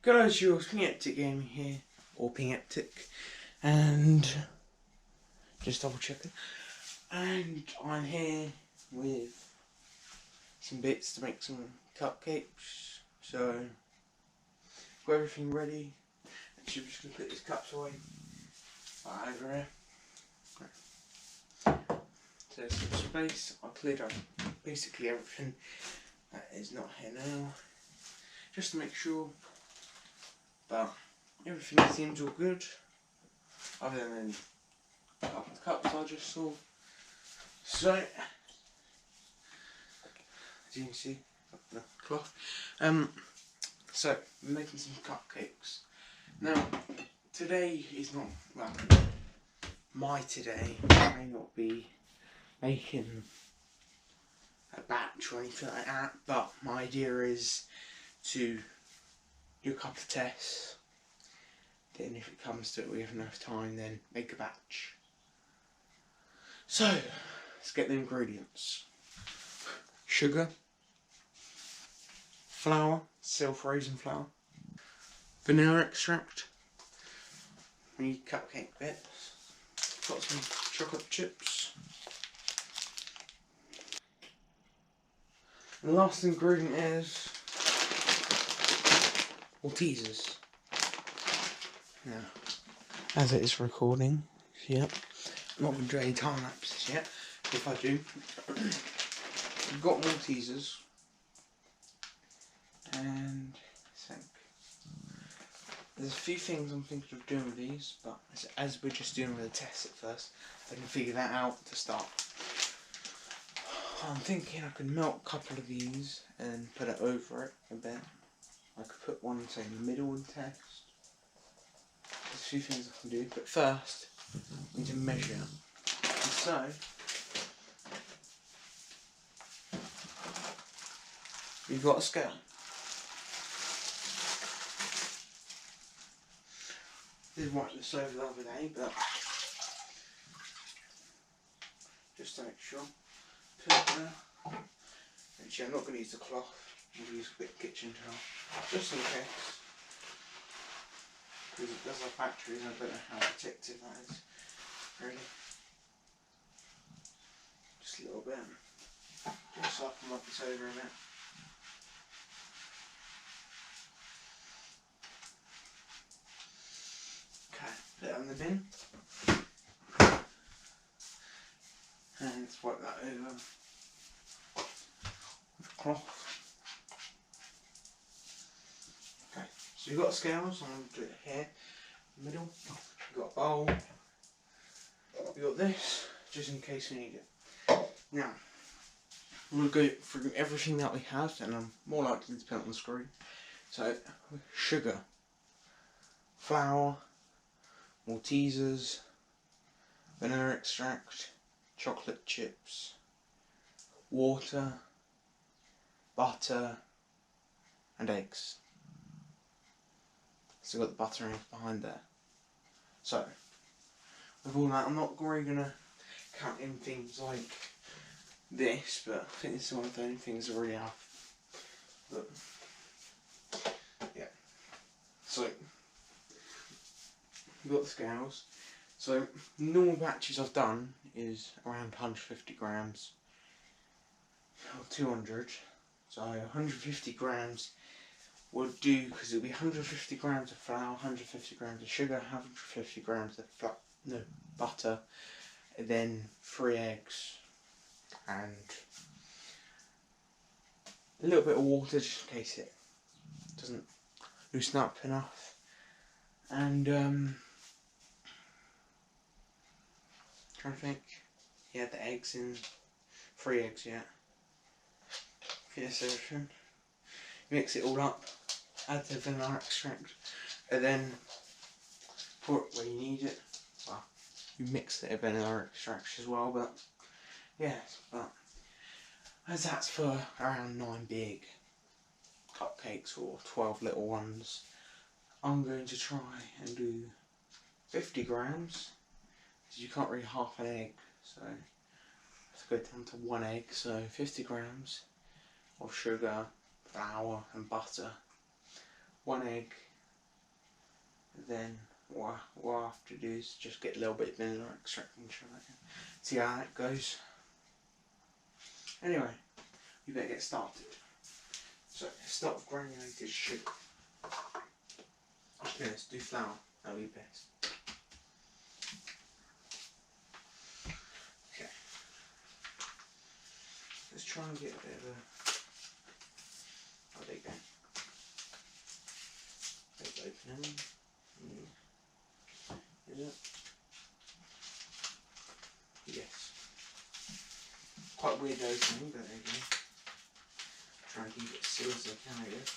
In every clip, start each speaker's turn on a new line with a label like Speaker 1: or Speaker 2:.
Speaker 1: Guys, your Pingeptic gaming here, or Pingeptic, and just double checking. And I'm here with some bits to make some cupcakes. So, got everything ready. Actually, I'm just gonna put these cups away right over here. Right. So there's some space. I cleared up basically everything that is not here now, just to make sure. But everything seems all good, other than a couple of cups I just saw. So, as you can see, the cloth. So we're making some cupcakes. Now, today is not, well, my today may not be making a batch or anything like that, but my idea is to do a couple of tests, then if it comes to it we have enough time, then make a batch. So let's get the ingredients: sugar, flour, self-raising flour, vanilla extract, we need cupcake bits, got some chocolate chips, and the last ingredient is Odysee. Now, as it is recording, yep, I'm not going to do any time lapses yet. If I do, I've got Maltesers, and I think there's a few things I'm thinking of doing with these, but as we're just doing the test at first, I can figure that out to start. I'm thinking I could melt a couple of these and put it over it a bit. I could put one, say, in the middle and test. There's a few things I can do, but first I need to measure. And so, we've got a scale. Did wipe this over the other day, but just to make sure. Put it there. Actually, I'm not going to use the cloth. I'll use a bit of kitchen towel, just in case. Because it does have batteries, I don't know how protective that is, really. Just a little bit. Just so I can wipe this over a bit. Okay, put it in the bin. And let's wipe that over with a cloth. Okay, so you've got a scale, so I'm going to do it here, in the middle. You've got a bowl. You've got this, just in case we need it. Now, I'm going to go through everything that we have, and I'm more likely to put it on the screen. So, sugar, flour, Maltesers, vanilla extract, chocolate chips, water, butter, and eggs. So we've got the butter behind there. So, with all that, I'm not really going to count in things like this, but I think this is one of the only things I really have. But, yeah. So, we've got the scales. So, normal batches I've done is around 150 grams, or 200. So, 150 grams would do, because it'll be 150 grams of flour, 150 grams of sugar, 150 grams of butter, and then 3 eggs, and a little bit of water just in case it doesn't loosen up enough. And trying to think, yeah, the eggs in 3 eggs, yeah. Finish everything. Mix it all up, add the vanilla extract, and then pour it where you need it. Well, you mix the vanilla extract as well, but yeah, but as that's for around 9 big cupcakes or 12 little ones, I'm going to try and do 50 grams, because you can't really half an egg, so I have to go down to 1 egg, so 50 grams of sugar, flour and butter, 1 egg, then what I have to do is just get a little bit of vanilla extract and try it. See how that goes. Anyway, we better get started. So start with granulated sugar. Okay, let's do flour. That'll be best. Okay. Let's try and get a bit of a. Oh, there you go. Let's open them. Is it? Yes. Quite weird opening, but there you go. Try and keep it sealed as I can, I guess.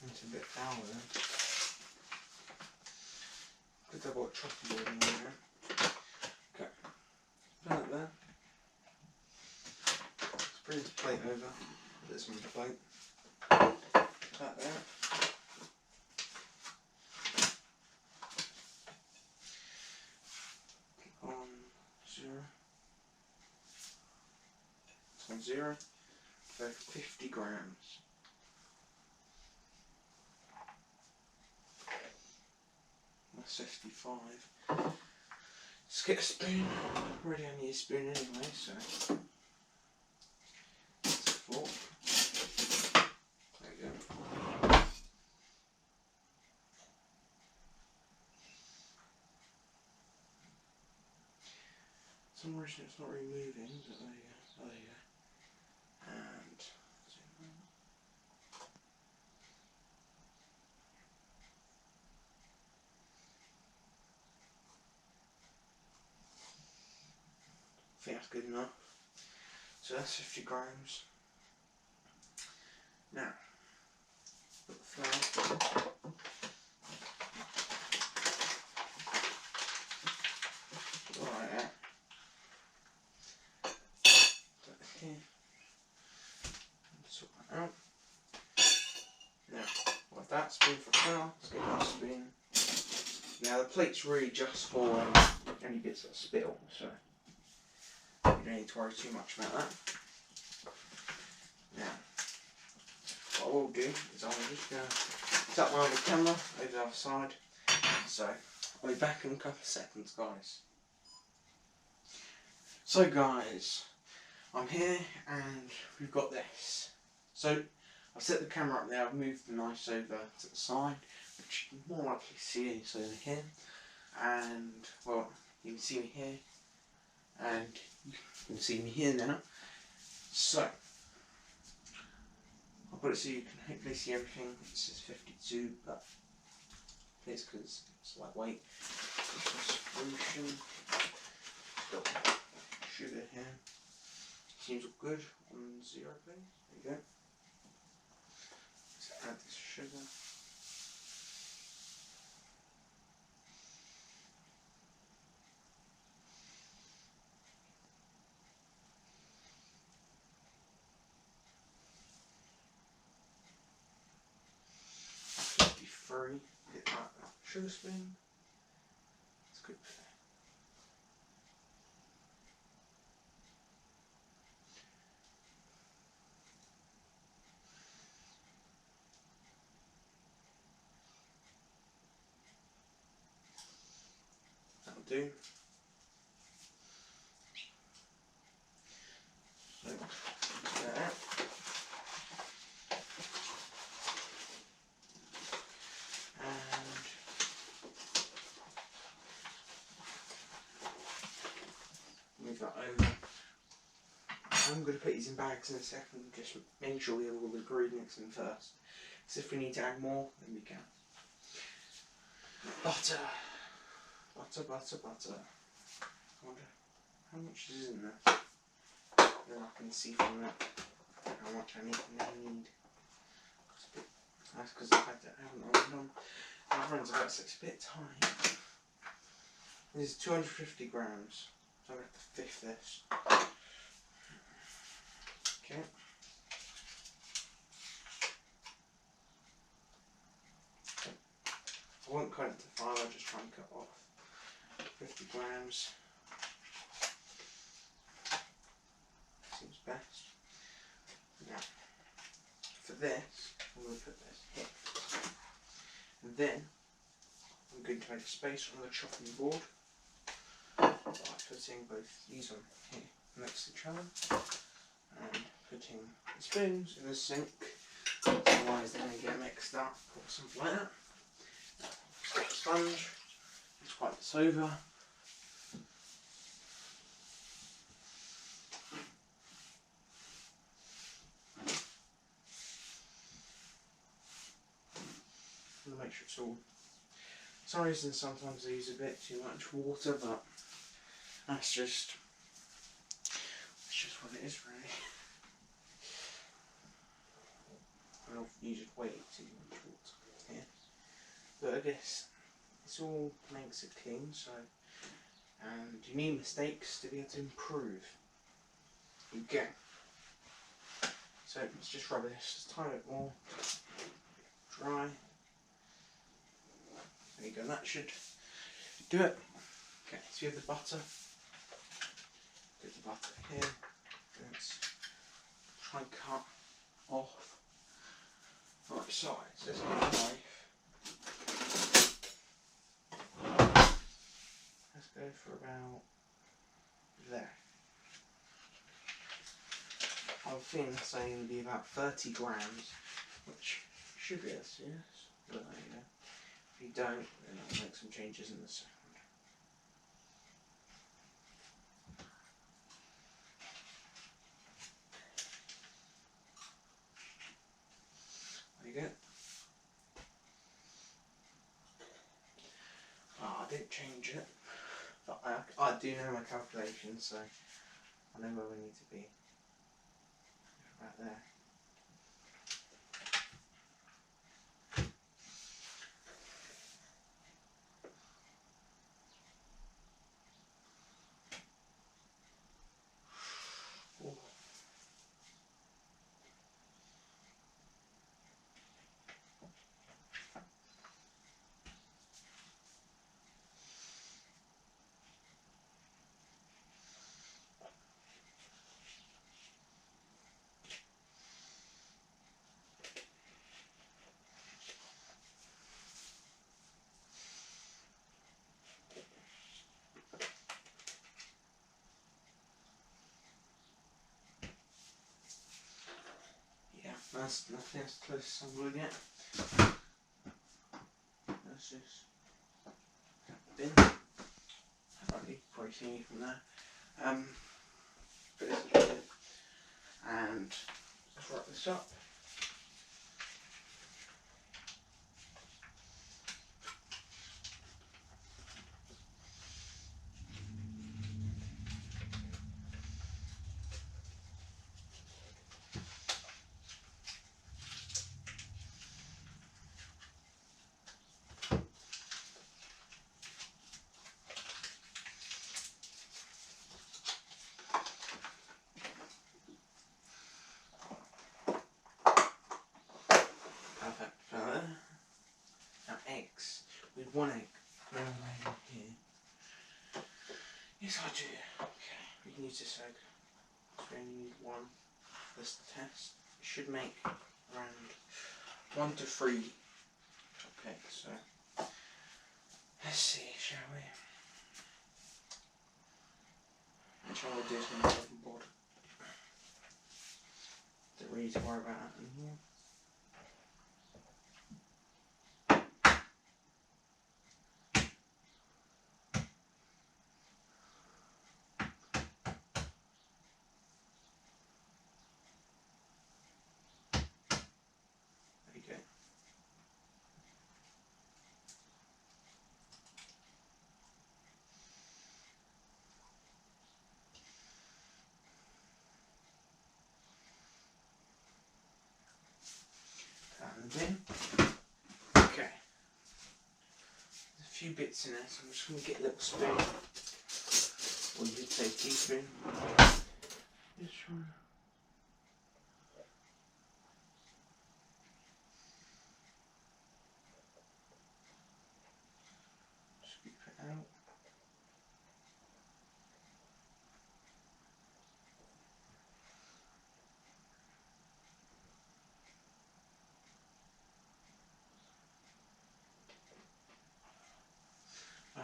Speaker 1: It's a bit foul there. Good to have a chopping board in there. Okay. Put it there. Let's bring this plate over. Put this on the plate. Put that there. On 0. It's on 0 for 50 grams. That's 55. Let's get a spoon. Already I need a spoon anyway, so that's a fork. There you go. For some reason it's not really moving, but there you go. Oh, there you go. And I think that's good enough. So that's 50 grams. Now, put the flour. Right there. Put it here. Sort that out. Now, with that spoon for flour, let's get that spoon. Now the plate's really just for any bits that spill, so you don't need to worry too much about that. Now, what I will do is I'm just going to tap my other camera over the other side. So, I'll be back in a couple of seconds, guys. So guys, I'm here and we've got this. So, I've set the camera up there, I've moved the knives over to the side, which you can more likely see it over here. And, well, you can see me here, and you can see me here now. So, I'll put it so you can hopefully see everything. It says 52, but it's because it's lightweight. Solution. Got sugar here. Seems all good. On 0, please. There you go. Let's add this sugar. Get that sugar spoon. It's good. That'll do. So, there. Move that over. I'm going to put these in bags in a second, just make sure we have all the ingredients in first. So if we need to add more, then we can. Butter. Butter, butter, butter. I wonder how much is in there. Then I can see from that how much I need. That's because I haven't oiled them. My friends, I've got it's a bit tight. This is 250 grams. So I'm going to have to fifth this. Okay. I won't cut it to 5, I'll just try and cut off 50 grams. Seems best. Now, for this, I'm going to put this here. And then I'm going to make a space on the chopping board by putting both these on here next to each other and putting the spoons in the sink, otherwise they're going to get mixed up or something like that. Got the sponge, let's wipe this over. And make sure it's all. For some reason sometimes I use a bit too much water, but that's just what it is really. I'll use it way too much water here. But I guess this all makes it clean, so, and you need mistakes to be able to improve. Okay. So let's just rub this, just tie it more dry. There you go, that should do it. Okay, so you have the butter. Get the butter here. Let's try and cut off right sides. Let's get a knife. Let's go for about there. I think that's saying to be about 30 grams, which should be as yes. But there you go. If you don't, then I'll make some changes in the second. There you go. Oh, I didn't change it, but I do know my calculations, so I know where we need to be. About there. Ooh. That's nothing as close as I'm going to get. Let's just bin. You probably see me from there. Put this in here and just wrap this up. Perfect. Now eggs. With one egg. Where am I here? Yes, I do. Okay, we can use this egg. So we only need one. This test. It should make around 1 to 3. Okay, so let's see, shall we? Which one we'll do is on the chopping board. Don't really need to worry about that anymore. There you go. And then, okay. There's a few bits in there, so I'm just going to get a little spoon. Or you'd say teaspoon. Just try. Scoop it out.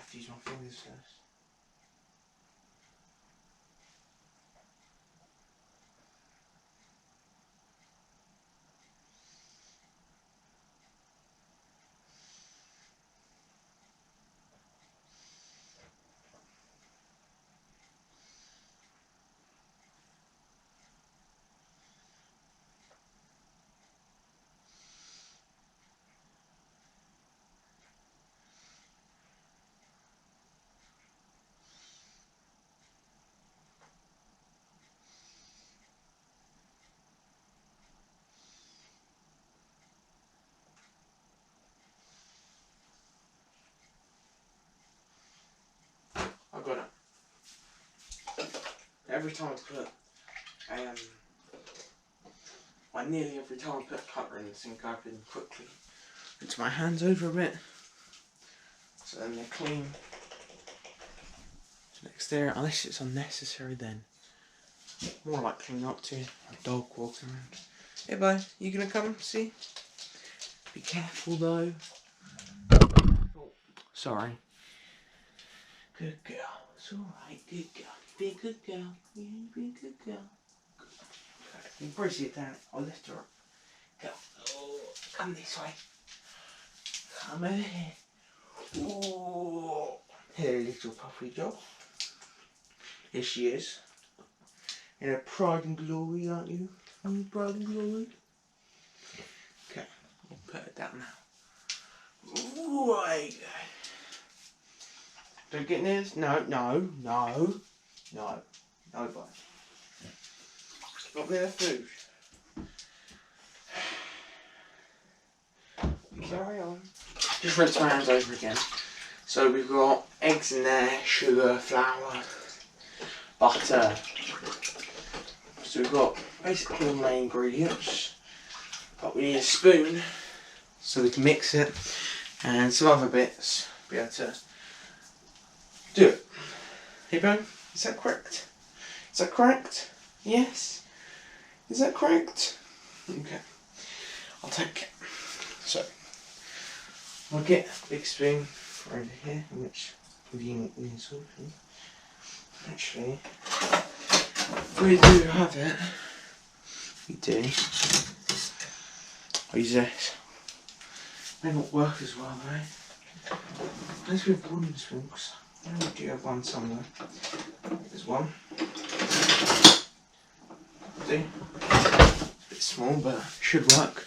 Speaker 1: have to use my fingers first. I got it. Every time I put nearly every time I put cutter in the sink, I open quickly. Rinse my hands over a bit, so then they're clean. Next there, unless it's unnecessary, then more like clean up to a dog walking around. Hey, bye. You gonna come see? Be careful though. Oh, sorry. Good girl. It's alright. Good girl. Be a good girl. Yeah, be a good girl. Okay. You can probably see it down. I'll lift her up. Go. Oh, come this way. Come over here. Oh, here, little puffy dog. Here she is. In her pride and glory, aren't you? Pride and glory. Okay, we'll put her down now. Right. Don't get near this. No, no, no, no, no, bye. Not near the food. Carry on. Just rinse my hands over again. So we've got eggs in there, sugar, flour, butter. So we've got basically all the main ingredients, but we need a spoon so we can mix it and some other bits to be able to do it. Hey Bo, is that correct? Is that correct? Yes? Is that correct? Okay, I'll take it. So, I'll get a big spoon over here, which convenient solution. Actually, we do have it. We do. I'll use this. May not work as well though. Unless we have wooden spoons. I know we do have one somewhere. There's one. Do. It's a bit small, but should work.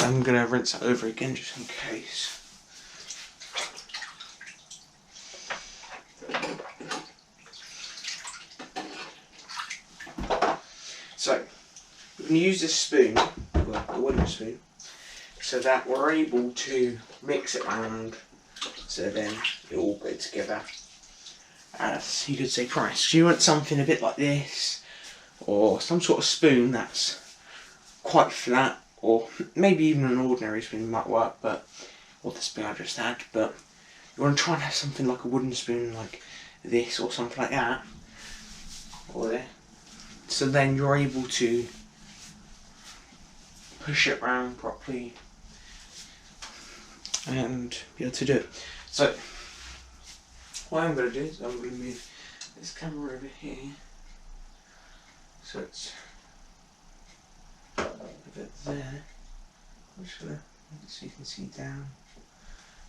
Speaker 1: I'm gonna rinse it over again just in case. So, we can use this spoon, well, a wooden spoon, so that we're able to mix it around, so then it all go together as you could say price. So you want something a bit like this, or some sort of spoon that's quite flat, or maybe even an ordinary spoon might work, but or the spoon I just had, but you want to try and have something like a wooden spoon like this or something like that, or there. So then you're able to push it around properly and be able to do it. So what I'm going to do is I'm going to move this camera over here, so it's a bit there. I'm just going to, so you can see down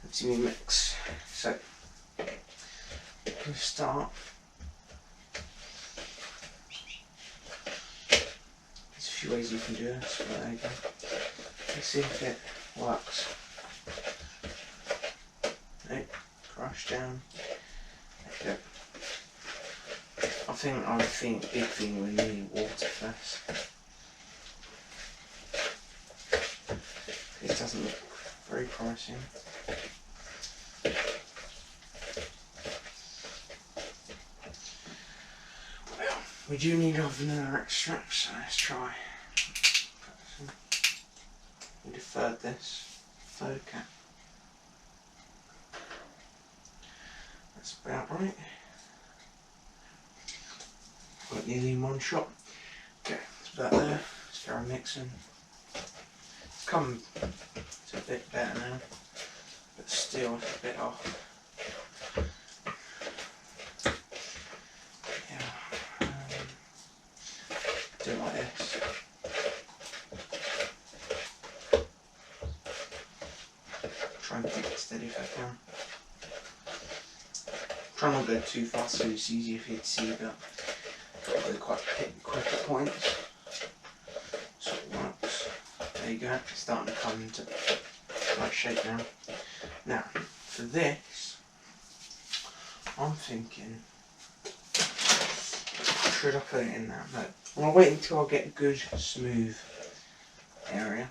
Speaker 1: and see me mix. So I'm going to start. There's a few ways you can do it, so there you go. Let's see if it works. No, crush down. There you go. I think big thing we need water first. It doesn't look very promising. Well, we do need our vanilla extract, so let's try. We deferred this. Third cap. That's about right. Got nearly in one shot. Okay, it's about there. Let's go mixing. It's a bit better now, but still it's a bit off. try and keep it steady if I can. Try not to go too fast so it's easier for you to see, but I'll go quite quick at points. So it works. There you go, it's starting to come into right shape now. Now, for this, I'm thinking, should I put it in there? No. I'll wait until I get a good, smooth area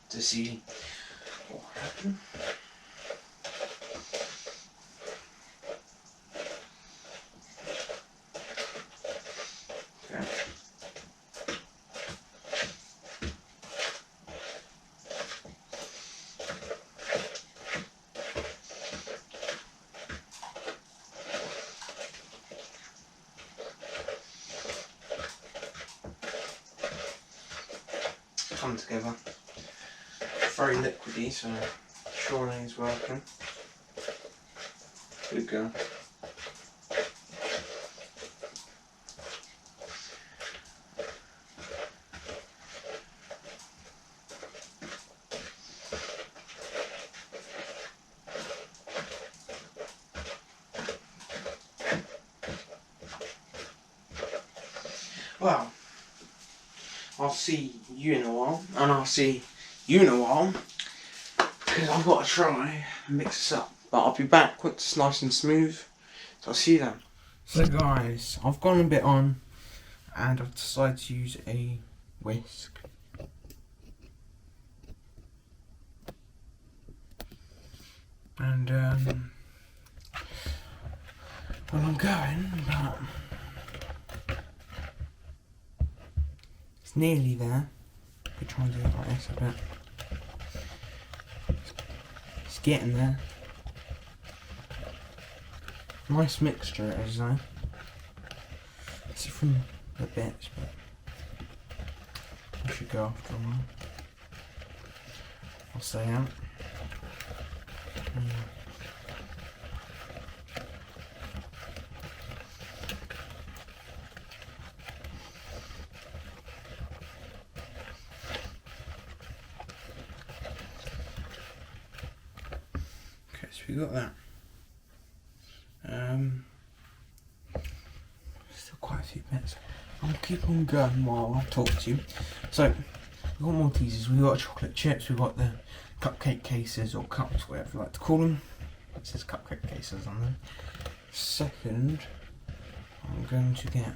Speaker 1: to see what happens. Okay. Come together. Very liquidy, so surely it's working. Good girl. Well, I'll see you in a while, and I'll see you in a while, because I've got to try and mix this up. But I'll be back once it's nice and smooth, so I'll see you then. So guys, I've gone a bit on, and I've decided to use a whisk. And, well, I'm going, but it's nearly there. Could try and do it like this a bit. It's getting there. Nice mixture it is though. It's from the bits, but I should go after a while. I'll stay out. Okay, so we got that. Still quite a few bits. I'll keep on going while I talk to you. So, we've got more teasers. We've got chocolate chips, we've got the cupcake cases, or cups, whatever you like to call them. It says cupcake cases on them. Second, I'm going to get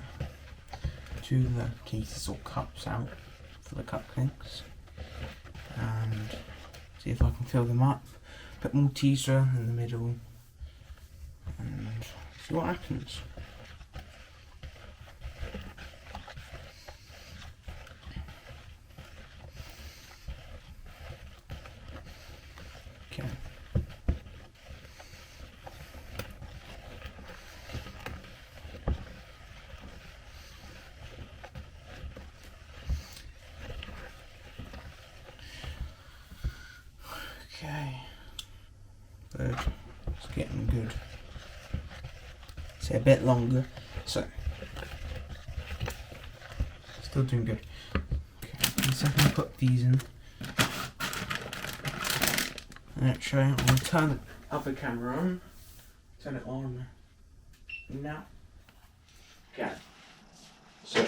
Speaker 1: two of the cases or cups out for the cupcakes and see if I can fill them up. Put more teaser in the middle and see what happens. Okay. Okay. Good. It's getting good. It's a bit longer, so still doing good. Okay, so I can put these in. Actually, I'm going to turn the other camera on. Turn it on now. Okay. So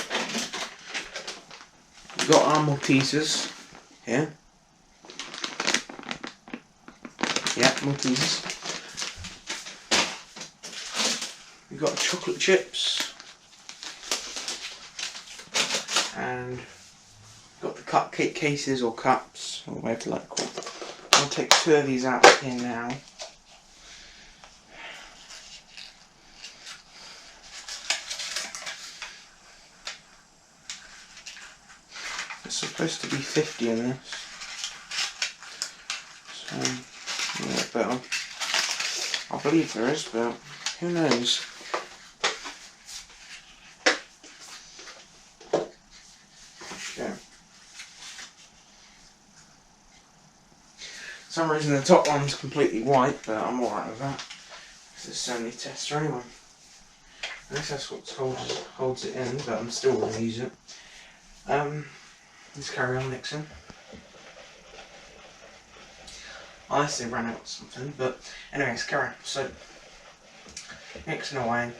Speaker 1: we've got our Maltesers here. Yeah, Maltesers. We've got chocolate chips. And we've got the cupcake cases or cups, or whatever you like to call them. I'll take two of these out here now. There's supposed to be 50 in this. So, yeah, but I believe there is, but who knows? Okay. For some reason the top one's completely white, but I'm alright with that. Because it's only tester anyway. I guess that's what holds it in, but I'm still going to use it. Let's carry on mixing. unless they ran out or something. But anyway, let's carry on. So mixing away.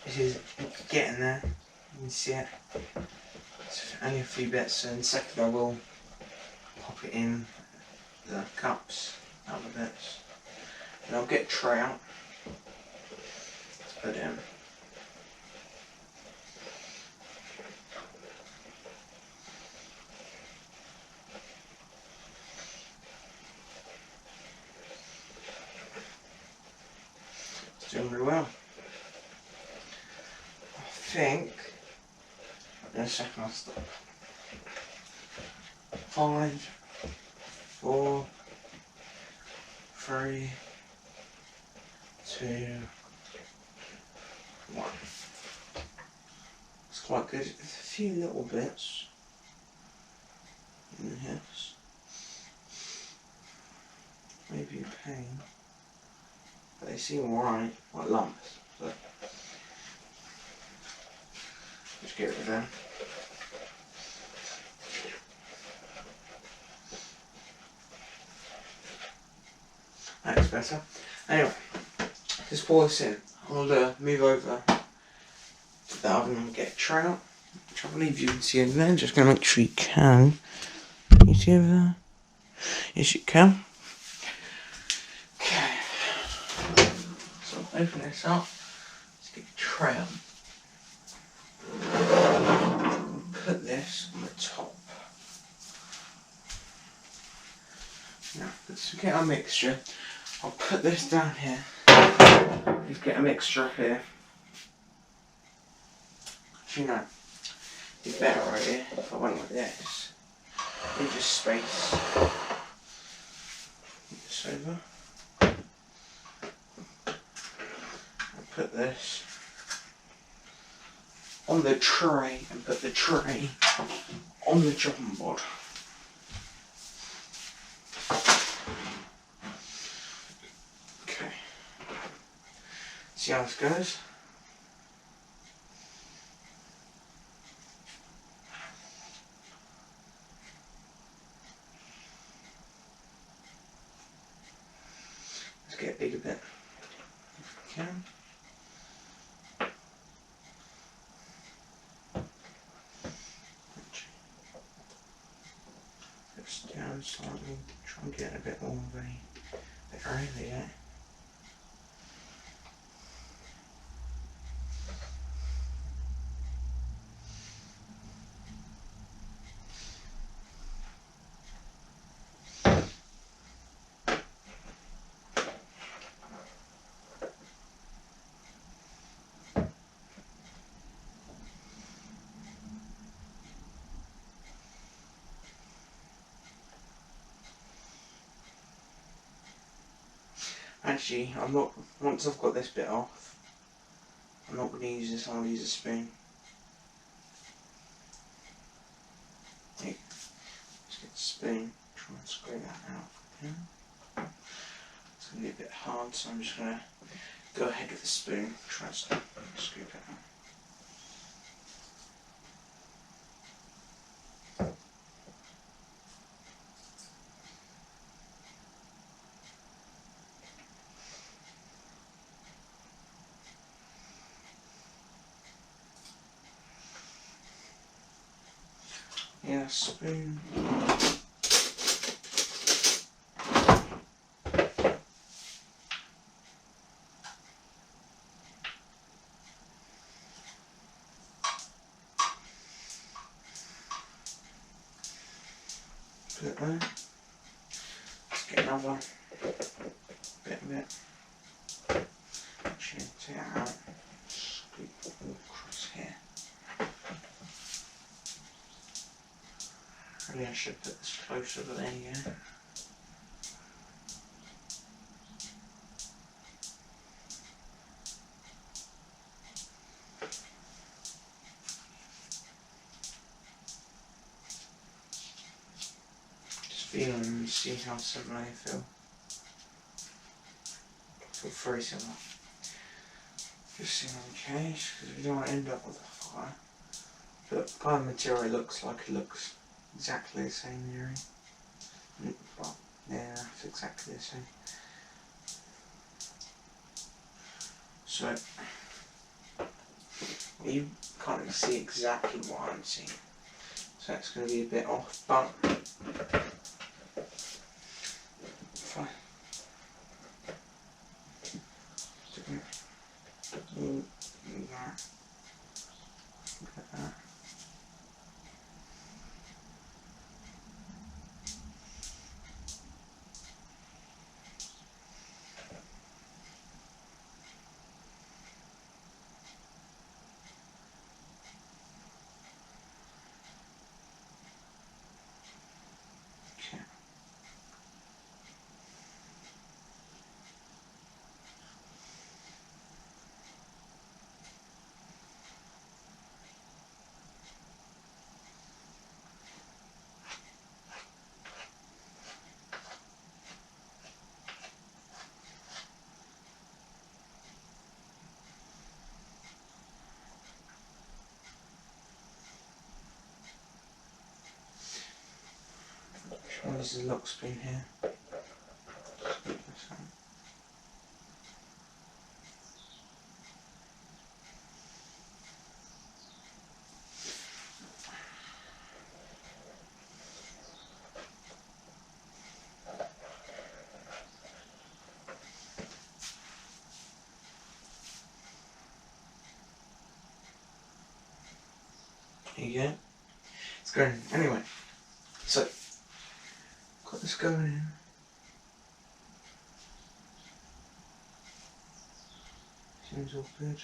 Speaker 1: This is getting there. You can see it. It's only a few bits, so in a second I will pop it in the cups, other bits, and I'll get a tray out to put in. It's doing really well. I think in a second I'll stop. 5, 4, 3, 2, 1. It's quite good. There's a few little bits in this. Maybe a pain. But they seem alright, like lumps. So just get rid of them. That's better. Anyway, just pour this in. I'll move over to the oven and get a tray out, which I believe you can see over there. Just going to make sure you can. Can you see over there? Yes, you can. Okay. So I'll open this up. Let's get a tray out. Put this on the top. Now, let's get our mixture. I'll put this down here. Let's get a mixture up here. You know, it'd be better right here if I went like this. And just space. Put this over. I'll put this on the tray and put the tray on the chopping board. See how this goes. Let's get a bigger bit if we can. Push down slightly, try and get a bit more of a area there. Actually, I'm not. Once I've got this bit off, I'm not going to use this. I'll use a spoon. Hey, let's get the spoon. Try and scrape that out. Yeah. It's going to be a bit hard, so I'm just going to go ahead with the spoon. Try and scoop it out. Yeah, spoon. Put it there. Let's get another bit of it. Actually, take it out. Scoop it all across here. Really, I should put this closer, but there you go. Just feel them and see how similar they feel. Feel very similar. Just see on the case, because we don't want to end up with a fire. But by the material it looks like it looks exactly the same, Yuri. Yeah, it's exactly the same. So, you can't really see exactly what I'm seeing. So it's going to be a bit off, but fine. Do that. Look at that. Okay. Well, this is a lock screen here. There you go. It's going. Anyway, so got this going in. Seems all good.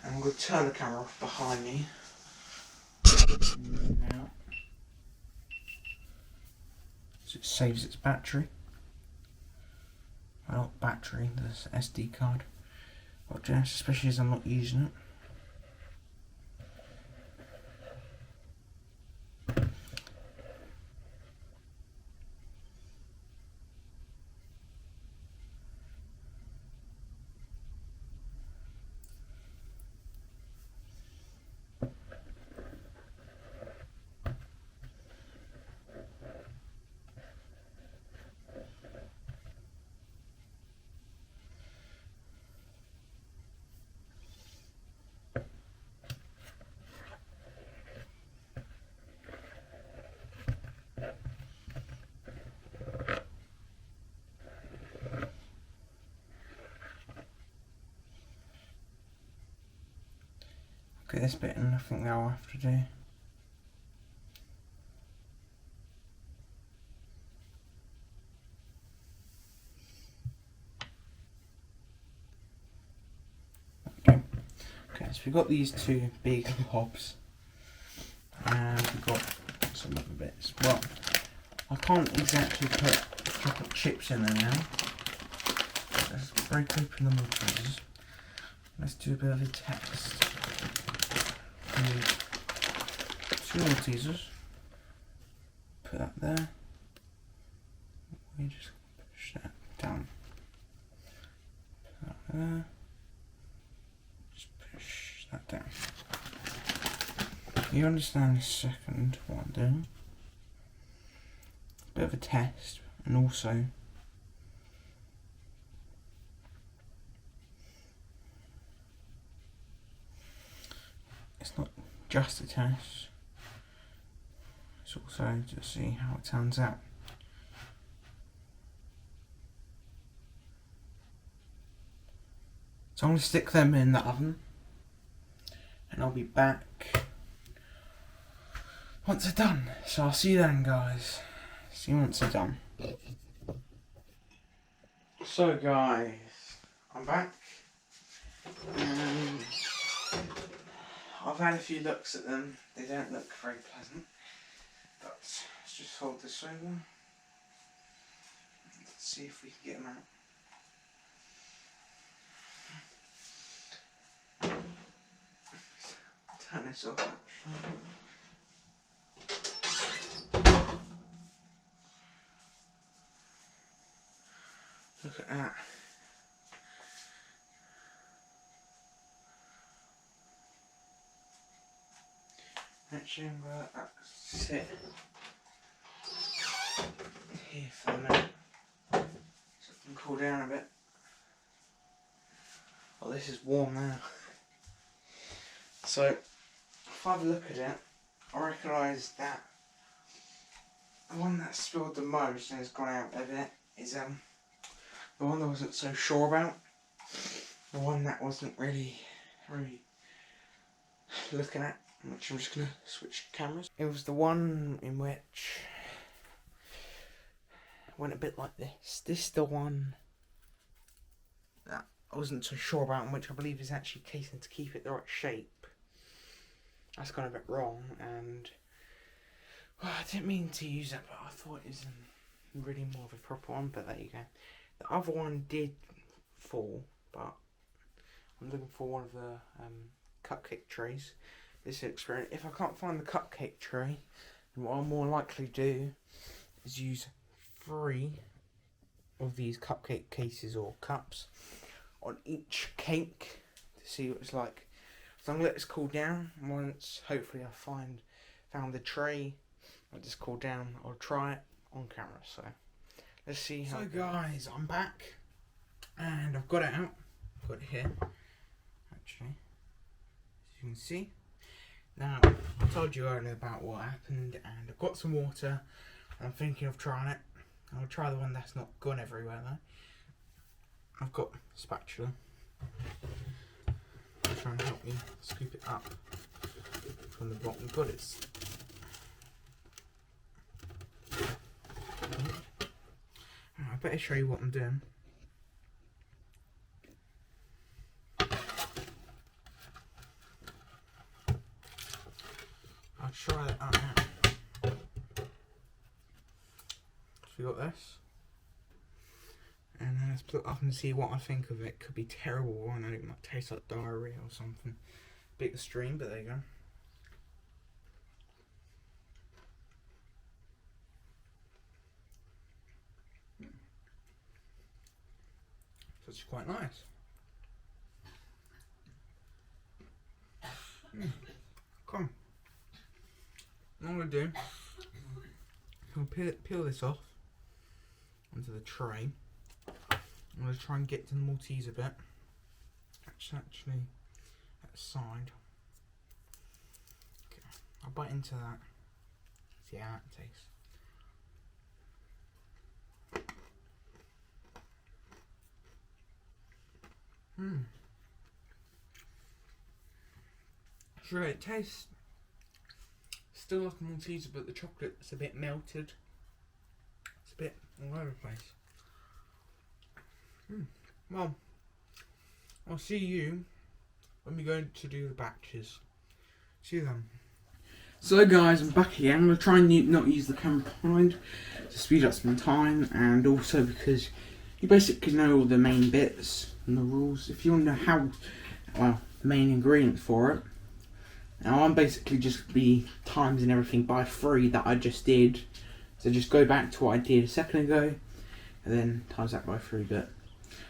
Speaker 1: And I'm going to turn the camera off behind me. Now. So it saves its battery. Well, not battery, the SD card. Especially as I'm not using it. Okay, this bit, and I think that I'll have to do. Okay, so we've got these two big hobs, and we've got some other bits. Well, I can't exactly put chocolate chips in there now. Let's break open the Maltesers. Let's do a bit of a test. Two Maltesers. Put that there. We just push that down. Put that there. That down. You understand the second what I'm doing? Bit of a test, and also it's not just a test, it's also to see how it turns out. So I'm going to stick them in the oven. And I'll be back once they're done. So I'll see you then, guys. See you once they're done. So guys, I'm back. I've had a few looks at them. They don't look very pleasant. But let's just fold this over. Let's see if we can get them out. Turn this off. Look at that. Actually, that's it. here for a minute so it can cool down a bit. Oh, this is warm now. So, if I have a look at it, I recognise that the one that spilled the most and has gone out a bit is the one that I wasn't so sure about. The one that wasn't really looking at, which I'm just going to switch cameras. It was the one in which went a bit like this. This is the one that I wasn't so sure about, and which I believe is actually casing to keep it the right shape. That's gone a bit wrong, and well, I didn't mean to use that, but I thought it was really more of a proper one, but there you go. The other one did fall, but I'm looking for one of the cupcake trays. This is an experiment. If I can't find the cupcake tray, then what I'll more likely do is use 3 of these cupcake cases or cups on each cake to see what it's like. So I'm going to let this cool down. Once hopefully I found the tray, let this cool down, I'll try it on camera. So let's see how. So guys, I'm back and I've got it out. I've got it here actually, as you can see. Now I told you earlier about what happened, and I've got some water. I'm thinking of trying it. I'll try the one that's not gone everywhere though. I've got a spatula. I'll try and help me scoop it up from the bottom. But it's I better show you what I'm doing. I'll try that out now. So we got this. And then let's put it up and see what I think of it. Could be terrible. I know it might taste like diarrhea or something. Bit extreme, but there you go. So it's quite nice. Come. What I'm going to do, I'm going to peel this off onto the tray. I'm going to try and get to the Maltese a bit. Actually, at the side. Okay, I'll bite into that. See how it tastes. Sure, it tastes still like a Malteser, but the chocolate's a bit melted. It's a bit all over the place. Well, I'll see you when we go to do the batches. See you then. So guys, I'm back again. I'm going to try and not use the camera behind to speed up some time, and also because you basically know all the main bits and the rules. If you want to know how, well, the main ingredients for it. Now I'm basically just be timesing everything by 3 that I just did. So just go back to what I did a second ago, and then times that by 3 bit.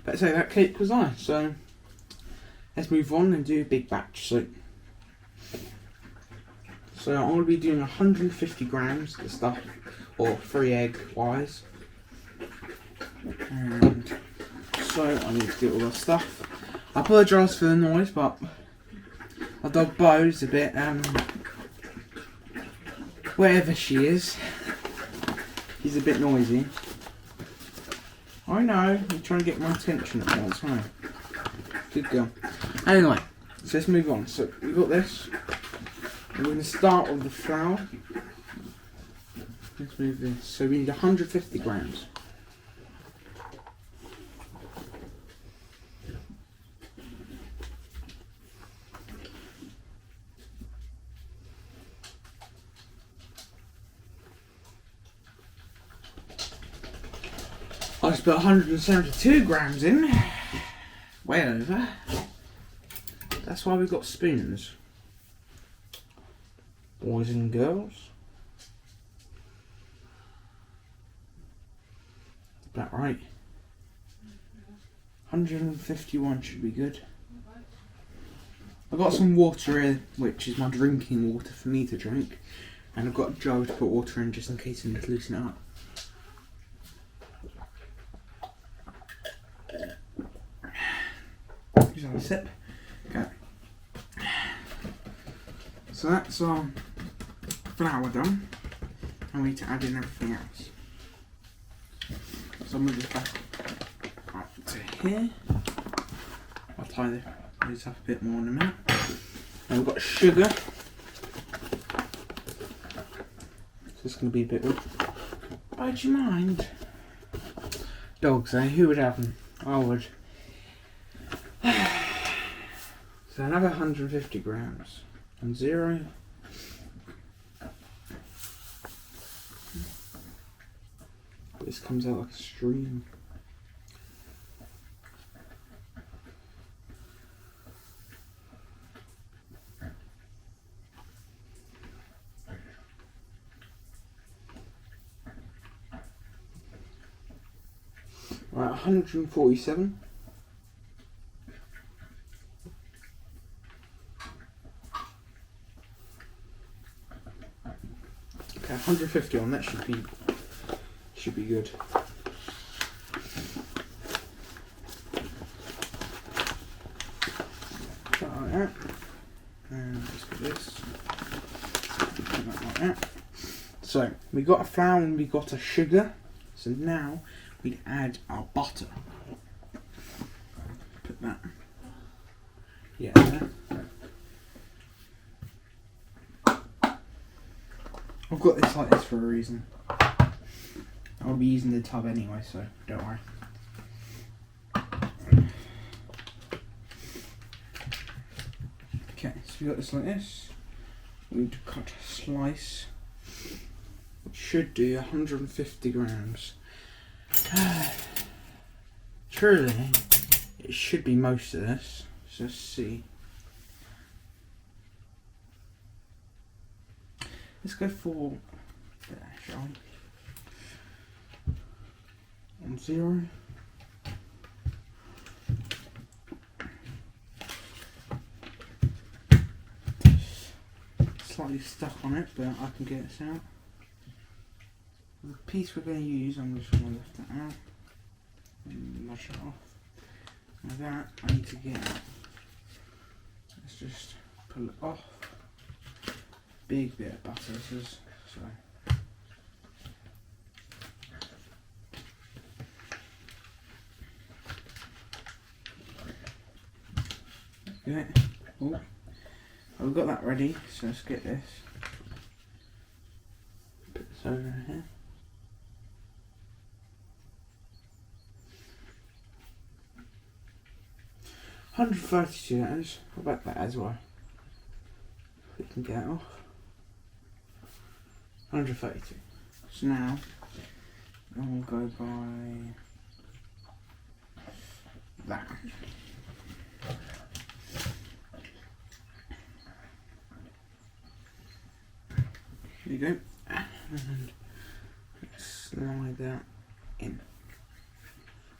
Speaker 1: But say that cake was nice, so let's move on and do a big batch. So I'm going to be doing 150 grams of stuff, or 3 egg wise. And so I need to get all that stuff. I apologise for the noise, but my dog Bo is a bit, wherever she is, he's a bit noisy. I know, you're trying to get my attention at once, huh? Good girl. Anyway, so let's move on. So we've got this. We're going to start with the flour. Let's move this. So we need 150 grams. I just put 172 grams in. Way over. That's why we've got spoons. Boys and girls. Is that right? 151 should be good. I've got some water here, which is my drinking water for me to drink. And I've got a jar to put water in just in case I need to loosen it up. a sip. Okay. So that's our flour done. And we need to add in everything else. So I'm going to just back up to here. I'll tie these up a bit more in a minute. And we've got sugar. So it's going to be a bit weird. Oh, do you mind? Dogs, eh? Who would have them? I would. So another 150 grams. And 0. This comes out like a stream. Right, 147. Okay, 150 on that should be good. Like that. And just get this. Like that. So we got a flour and we got a sugar. So now we add our butter. Put that. Yeah. There. I've got this like this for a reason. I'll be using the tub anyway, so don't worry. Okay, so we got this like this. We need to cut a slice, which should do 150 grams. Truly, it should be most of this. So let's see. Let's go for there, shall we? And 0. Slightly stuck on it, but I can get this out. The piece we're going to use, I'm just going to lift that out and mush it off. Like that, I need to get out. Let's just pull it off. Big bit of butter this is, so. Okay. Oh, I've got that ready, so let's get this. Put this over here. $132, that is. What about that as well? If we can get it off. 132. So now, we'll go by that. Here you go. And slide that in.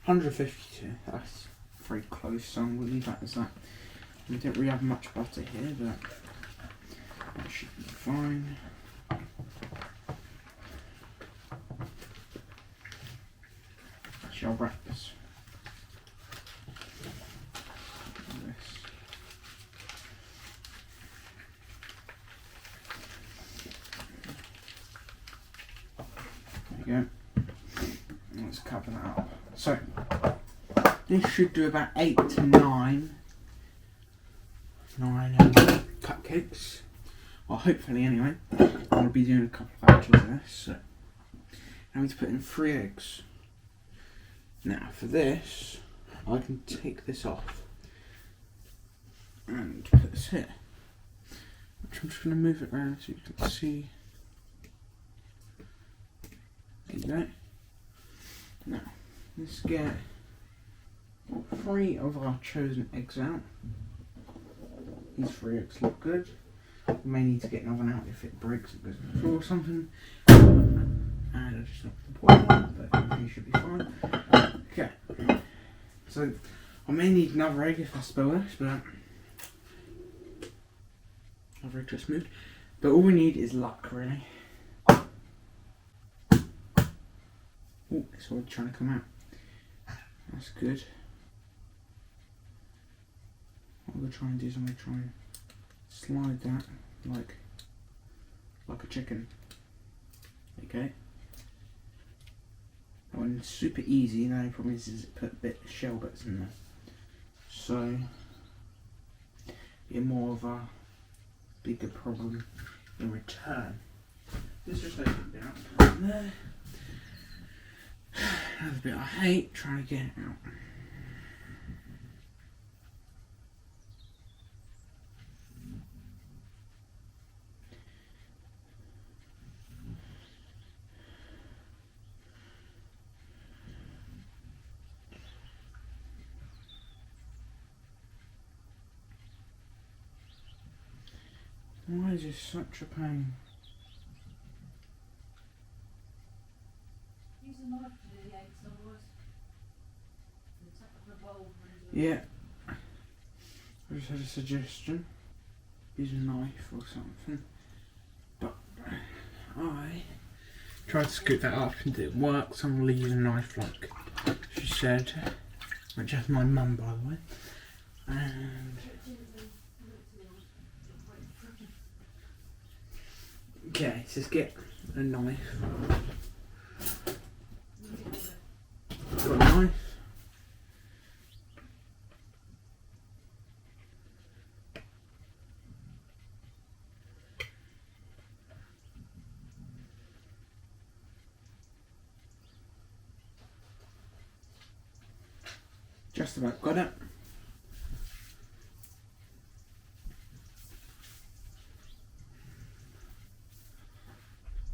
Speaker 1: 152. That's very close, so I'm going to leave that as that. We don't really have much butter here, but that should be fine. Actually, I'll wrap this. There you go. Let's cover that up. So, this should do about 8 to 9 cupcakes. Well, hopefully anyway. I'll be doing a couple of batches of this. So, I need to put in 3 eggs. Now, for this, I can take this off and put this here. Which I'm just going to move it around so you can see. There you go. Now, let's get 3 of our chosen eggs out. These 3 eggs look good. We may need to get another one out if it breaks, it goes on the floor or something. And I just knocked the point out, but everything should be fine. Okay. So, I may need another egg if I spill this, but another egg just moved. But all we need is luck, really. Oh, it's already trying to come out. That's good. I'm going to try and do is I'm going to try and slide that like a chicken. Okay. That one's super easy. The only problem is it put a bit of shell bits in there. So, be more of a bigger problem in return. Let's just open it out there. Another bit I hate trying to get it out. Why is this such a pain?
Speaker 2: Use a knife to do the eggs, otherwise. The bowl.
Speaker 1: Yeah. I just had a suggestion. Use a knife or something. But I tried to scoop that up and it didn't work, so I'm going to use a knife like she said. Which is my mum, by the way. And okay, so let's get a knife. Got a knife. Just about got it.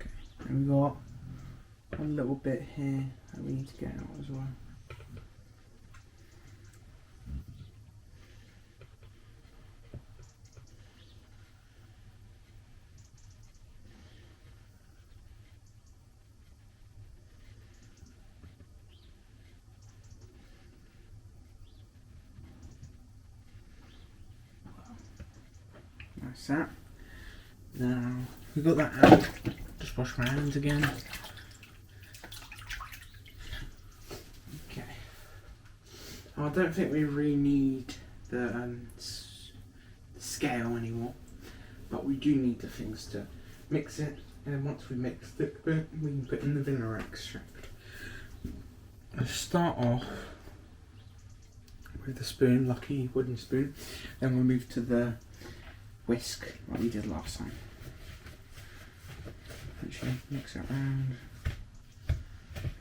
Speaker 1: Okay, and we got a little bit here that we need to get out as well. That's that. Now we got that out. Just wash my hands again. Okay. I don't think we really need the scale anymore, but we do need the things to mix it. And once we mix it, we can put in the vanilla extract. Let's start off with the spoon, lucky wooden spoon. Then we'll move to the whisk like we did last time. Actually, mix it around. There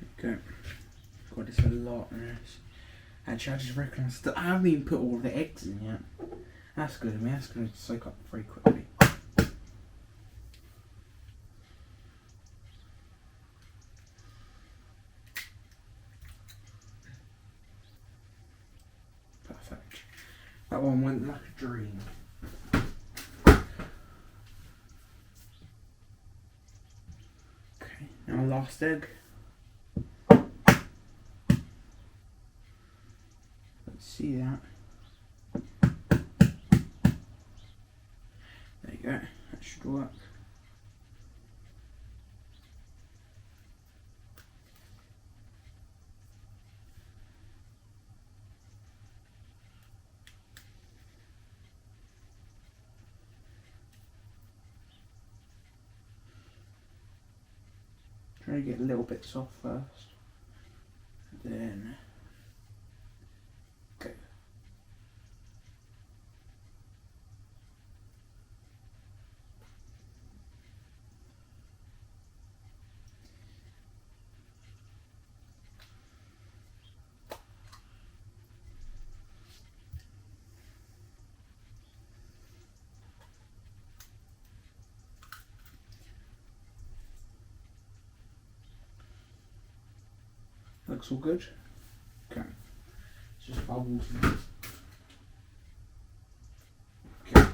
Speaker 1: we go. God, it's a lot of this. Actually, I just reckon I haven't even put all the eggs in yet. That's good. I mean, that's going to soak up very quickly. Perfect. That one went like a dream. Now last egg. Let's see that. There you go. That should work. Try to get a little bit soft first, then go. Looks all good. Okay. It's just bubbles now. Okay.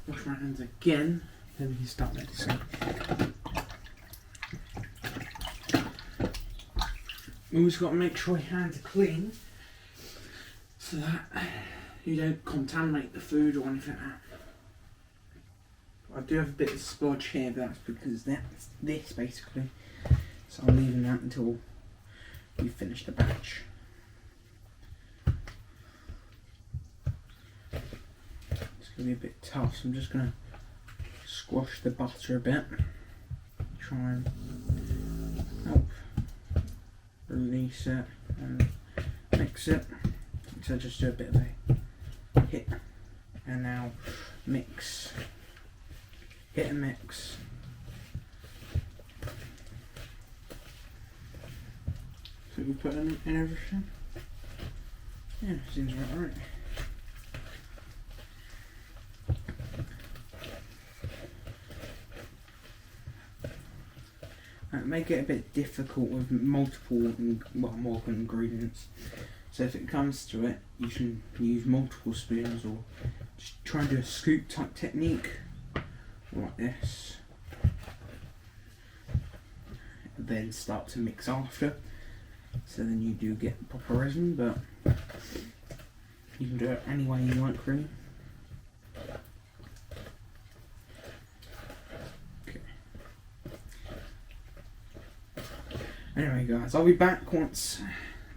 Speaker 1: Wash my hands again, then we can start mixing. Always got to make sure your hands are clean so that you don't contaminate the food or anything like that. I do have a bit of splodge here, but that's because that's this basically. So I'm leaving that until we finish the batch. going to be a bit tough, so I'm just going to squash the butter a bit. Try and help release it and mix it. So just do a bit of a hit, and now mix, hit and mix. So we put in everything. Yeah, seems about right. It may get a bit difficult with multiple, more ingredients. So if it comes to it, you can use multiple spoons or just try and do a scoop type technique, like this. And then start to mix after. So then you do get proper resin, but you can do it any way you like, really. Okay. Anyway guys, I'll be back once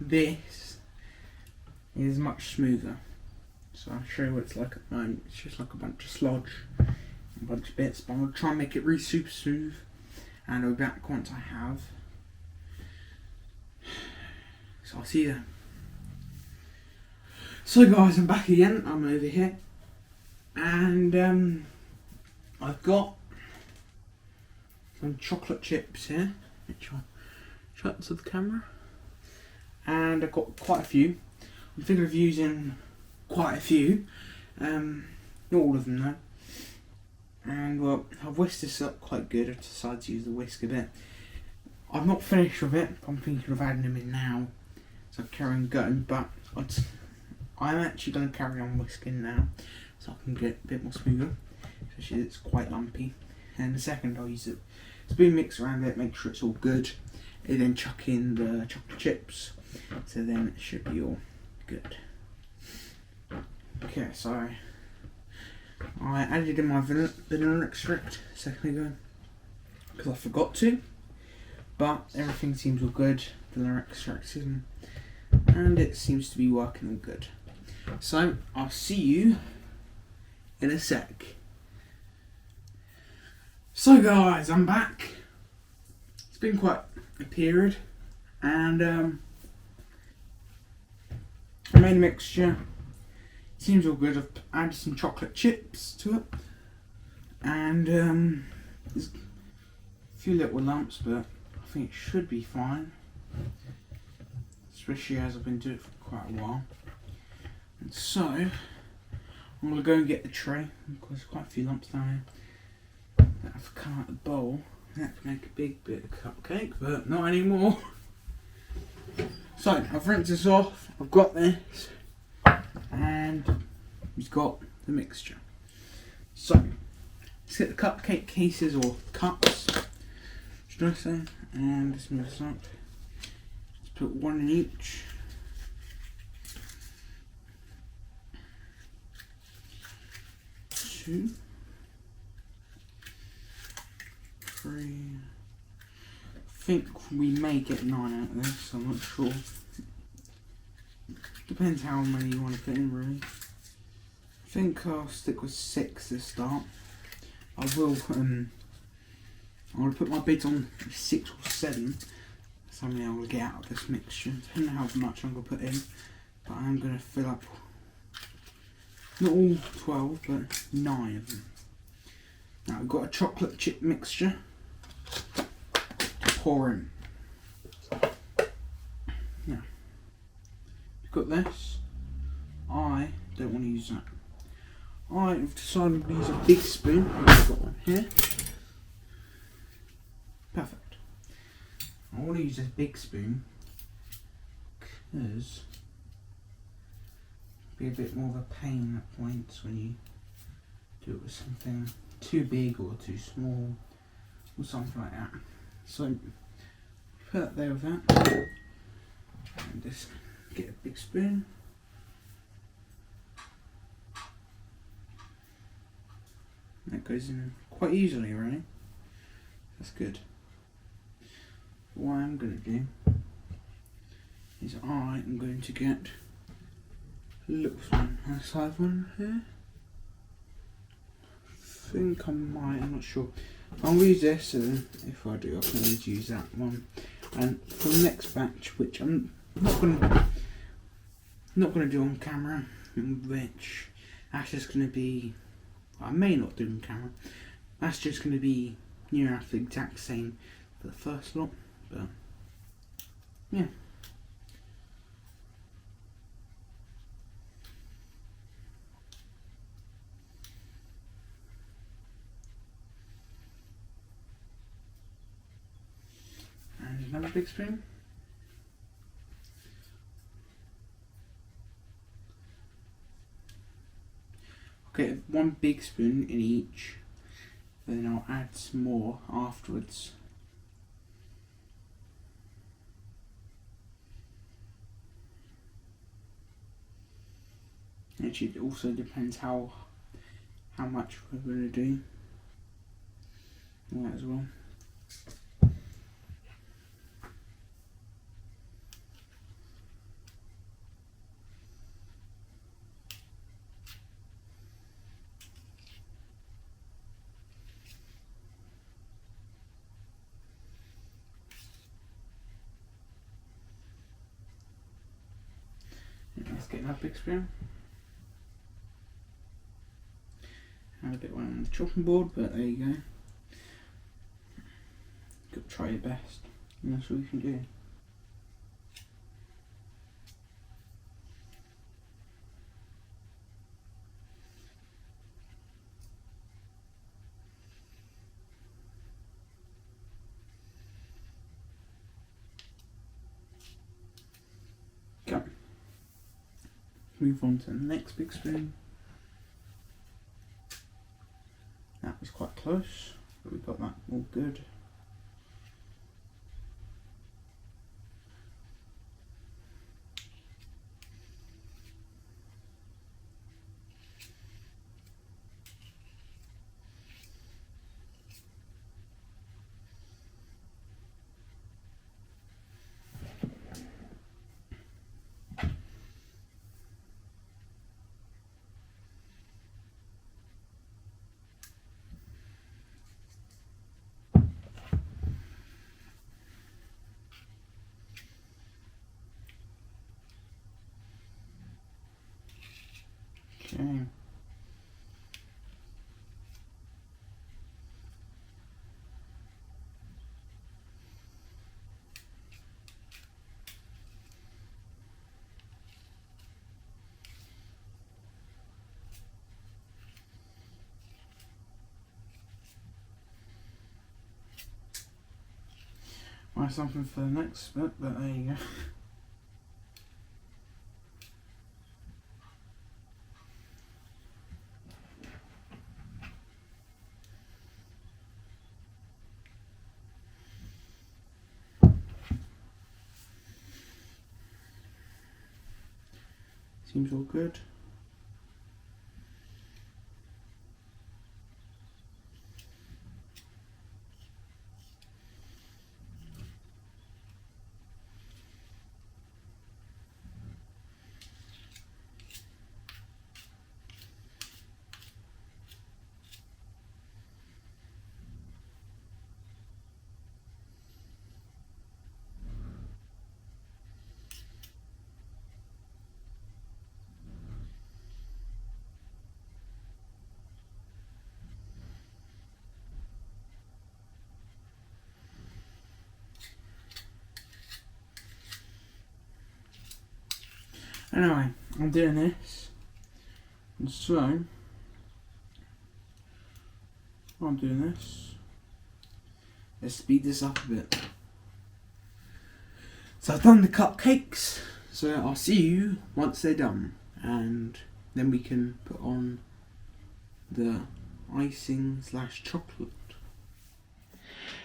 Speaker 1: this is much smoother. So I'll show you what it's like at the moment. It's just like a bunch of sludge, a bunch of bits, but I'm going to try and make it really super smooth. And I'll be back once I have. So I'll see you then. So guys, I'm back again. I'm over here. And I've got some chocolate chips here, which I'll show to the camera. And I've got quite a few. I'm thinking of using quite a few. Not all of them though. And well, I've whisked this up quite good. I've decided to use the whisk a bit. I'm not finished with it. I'm thinking of adding them in now. So I'm carrying going, but I'm actually going to carry on whisking now. So I can get a bit more smoother. Especially it's quite lumpy. And the second I'll use it. Spoon mix around it, make sure it's all good. And then chuck in the chocolate chips. So then it should be all good. Okay, so I added in my vanilla extract a second ago because I forgot to, but everything seems all good. Vanilla extract in, and it seems to be working all good. So I'll see you in a sec. So guys, I'm back. It's been quite a period, and I made a mixture. Seems all good. I've added some chocolate chips to it, and there's a few little lumps, but I think it should be fine, especially as I've been doing it for quite a while. And so I'm going to go and get the tray, because there's quite a few lumps down here that I've come out of the bowl. That can make a big bit of cupcake, but not anymore. So I've rinsed this off, I've got this, and we've got the mixture. So let's get the cupcake cases or cups, should I say, and let's move this up. Let's put one in each. Two, three. I think we may get 9 out of this, I'm not sure. Depends how many you want to put in, really. I think I'll stick with 6 to start. I will, I'm going to put my bids on 6 or 7. That's how many I will get out of this mixture. Depending on how much I'm going to put in. But I'm going to fill up, not all 12, but 9 of them. Now we've got a chocolate chip mixture to pour in. Now, you've got this. I don't want to use that. I've decided to use a big spoon. I've got one here. Perfect. I want to use this big spoon because it'll be a bit more of a pain at points when you do it with something too big or too small or something like that. So put that there with that, and just get a big spoon. That goes in quite easily, really. That's good. What I'm going to do is I am going to get a little one. I have one here. think I might, I'm not sure. I'll use this, and if I do, I can always use that one. And for the next batch, which I'm not gonna do on camera, which that's just gonna be, I may not do on camera. That's just gonna be near enough the exact same for the first lot, but yeah. And another big spoon. Okay, one big spoon in each, then I'll add some more afterwards. Actually, it also depends how much we're going to do. That as well. Let's get that big spoon. Have a bit one on the chopping board, but there you go. Got to try your best, and that's all you can do. Go. Move on to the next big spoon. That was quite close, but we got that all good. Okay. Might something for the next bit, but there you go. Seems all good. Anyway, I'm doing this, and so I'm doing this. Let's speed this up a bit. So I've done the cupcakes, so I'll see you once they're done, and then we can put on the icing / chocolate.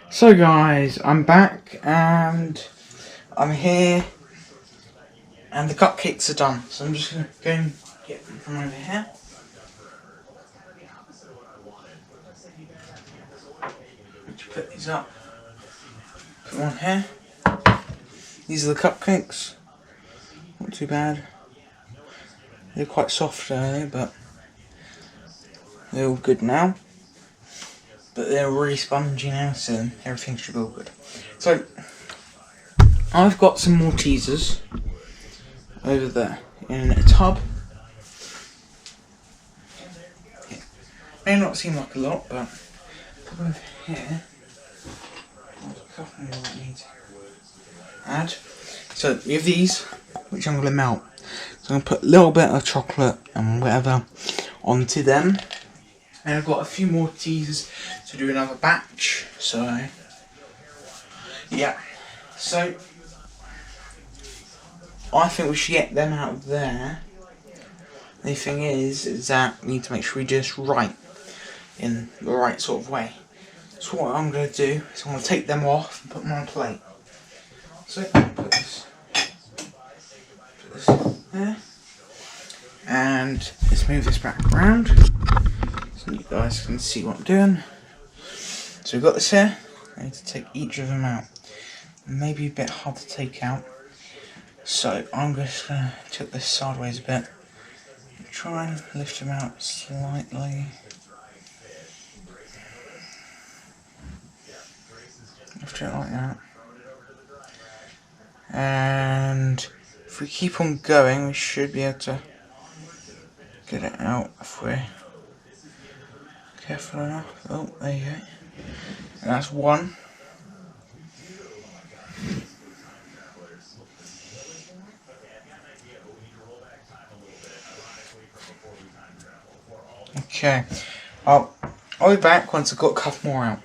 Speaker 1: So guys, I'm back and I'm here. And the cupcakes are done, so I'm just going to go and get them from over here. Let's put these up. Put one here. These are the cupcakes. Not too bad. They're quite soft, but they're all good now. but they're really spongy now, so everything should be all good. So I've got some more teasers over there in a tub. It may not seem like a lot, but put over here. There's a couple more that need to add. So we have these, which I'm going to melt. So I'm going to put a little bit of chocolate and whatever onto them. And I've got a few more teasers to do another batch. So yeah. So I think we should get them out of there. The thing is that we need to make sure we do this right, in the right sort of way. So what I'm going to do is I'm going to take them off and put them on a plate. So put this there, and let's move this back around so you guys can see what I'm doing. So we've got this here. I need to take each of them out. Maybe a bit hard to take out. So I'm just going to tilt this sideways a bit. Try and lift them out slightly. Lift it like that. And if we keep on going, we should be able to get it out if we're careful enough. Oh, there you go. And that's one. Okay. I'll be back once I've got a couple more out.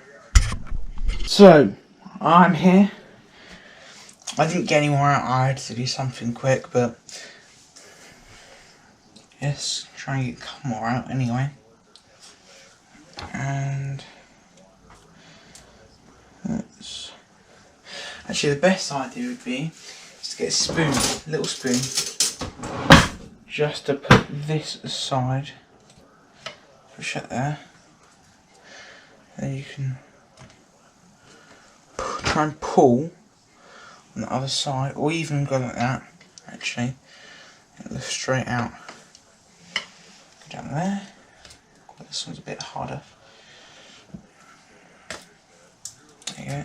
Speaker 1: So, I'm here. I didn't get any more out. I had to do something quick, but yes, try and get a couple more out anyway. And that's actually the best idea would be is to get a spoon, a little spoon, just to put this aside. Push it there. Then you can try and pull on the other side, or even go like that. Actually, it lifts straight out. Go down there. This one's a bit harder. There you go.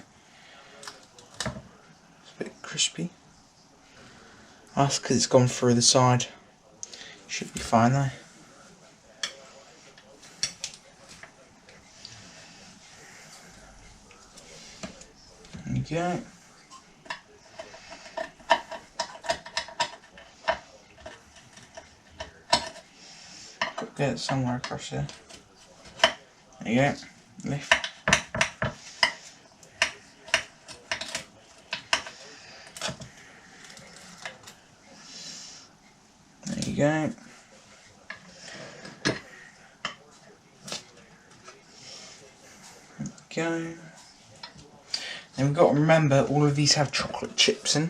Speaker 1: It's a bit crispy. That's because it's gone through the side. Should be fine though. There you go. Got to get it somewhere across here. There you go. Lift. There you go. Go. And we've got to remember all of these have chocolate chips in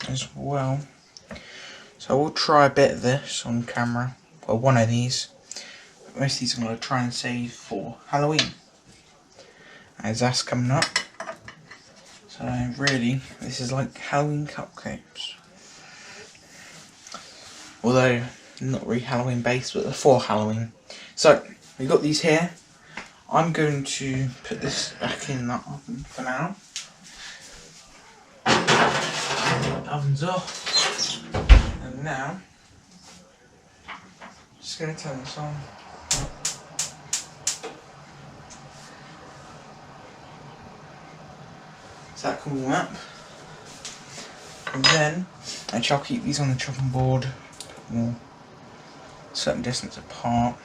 Speaker 1: as well. So we'll try a bit of this on camera, or one of these. But most of these I'm going to try and save for Halloween, as that's coming up. So really, this is like Halloween cupcakes. Although not really Halloween based, but they're for Halloween. So we've got these here. I'm going to put this back in that oven for now. Oven's off. And now, just going to turn this on. So that can warm up. And then, actually I'll keep these on the chopping board, more a certain distance apart.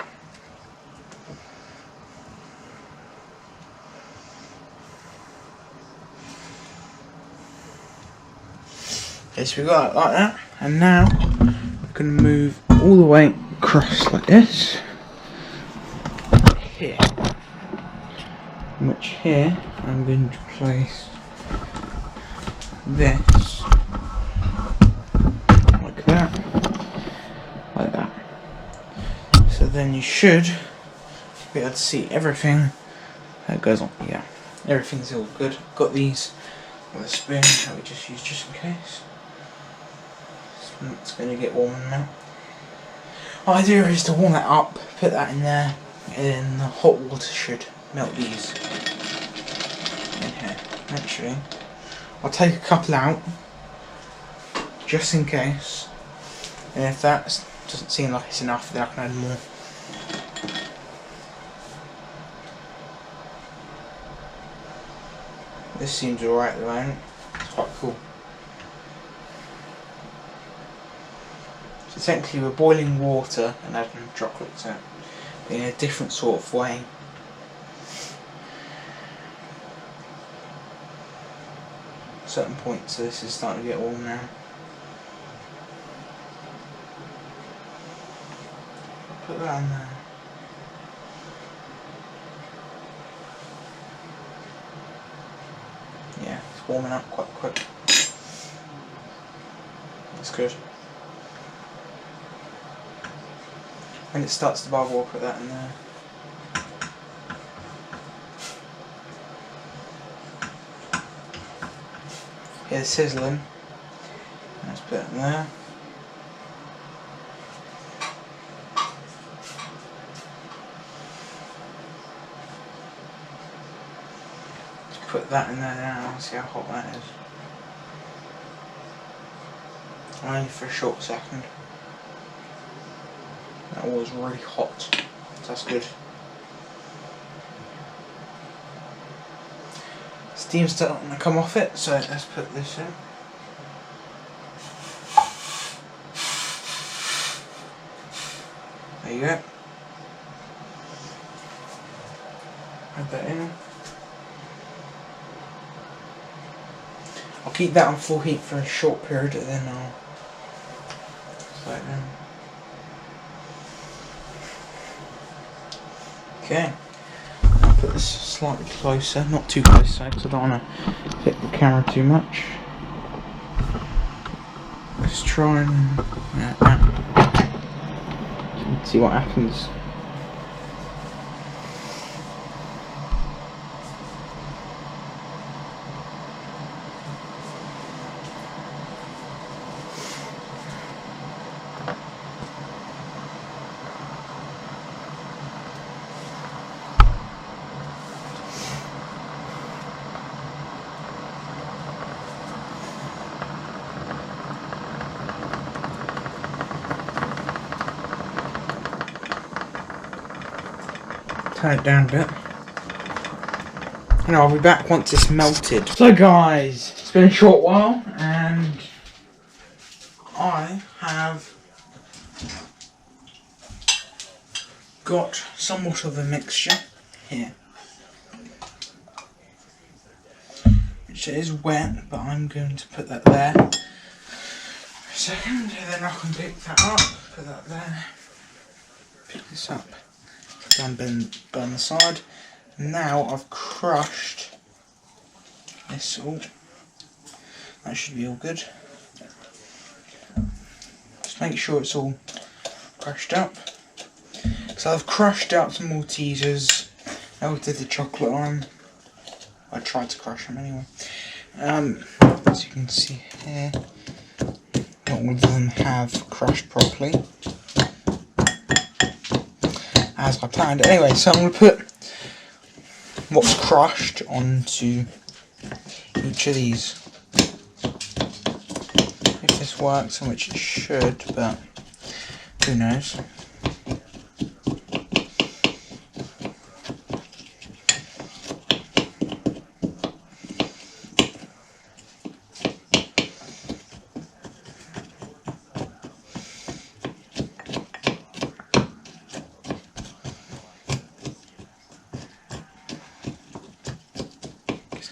Speaker 1: Okay, so we got it like that, and now I'm going to move all the way across like this, here, which here I'm going to place this, like that, so then you should be able to see everything that goes on. Yeah, everything's all good. Got these with a spoon that we just use just in case. It's going to get warm now. The idea is to warm that up, put that in there, And then the hot water should melt these in here. Actually, I'll take a couple out just in case, and if that doesn't seem like it's enough, then I can add more. This seems alright at the moment. It's quite cool. So technically we're boiling water and adding chocolate to it, but in a different sort of way. At certain points, so this is starting to get warm now. Put that on there. Yeah, it's warming up quite quick. That's good. When it starts to bubble, I'll put that in there. Here's sizzling. Let's put it in there. Put that in there now, see how hot that is. Only for a short second. That was really hot, so that's good. Steam's starting to come off it, so let's put this in. There you go. Add that in. I'll keep that on full heat for a short period and then I'll slow it down. Okay, I'll put this slightly closer, not too close because I don't want to hit the camera too much. Let's try and see what happens. Turn it down a bit. And I'll be back once it's melted. So guys, it's been a short while and I have got somewhat of a mixture here. Which is wet, but I'm going to put that there for a second, and then I can pick that up, put that there, pick this up. Done burn the side. Now I've crushed this all. That should be all good. Just make sure it's all crushed up. So I've crushed out some Maltesers, melted the chocolate on. I tried to crush them anyway. As you can see here, not all of them have crushed properly, as I planned. Anyway, so I'm going to put what's crushed onto each of these. If this works, which it should, but who knows.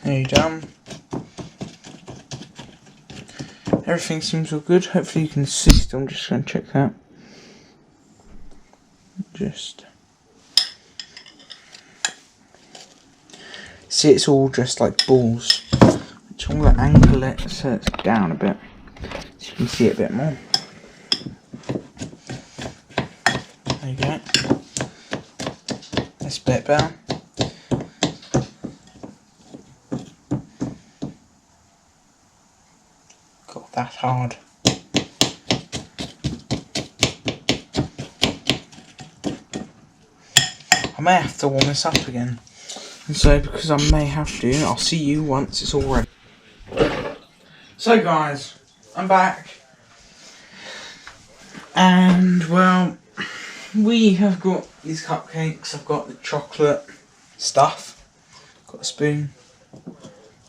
Speaker 1: There you done. Everything seems all good. Hopefully you can see still. I'm just going to check that. Just see, it's all just like balls. Which I'm going to angle it so it's down a bit, so you can see it a bit more. There you go. That's a bit better. Got that hard. may have to warm this up again. And so, because I may have to, I'll see you once it's all ready. So guys, I'm back. And well, we have got these cupcakes. I've got the chocolate stuff. Got a spoon.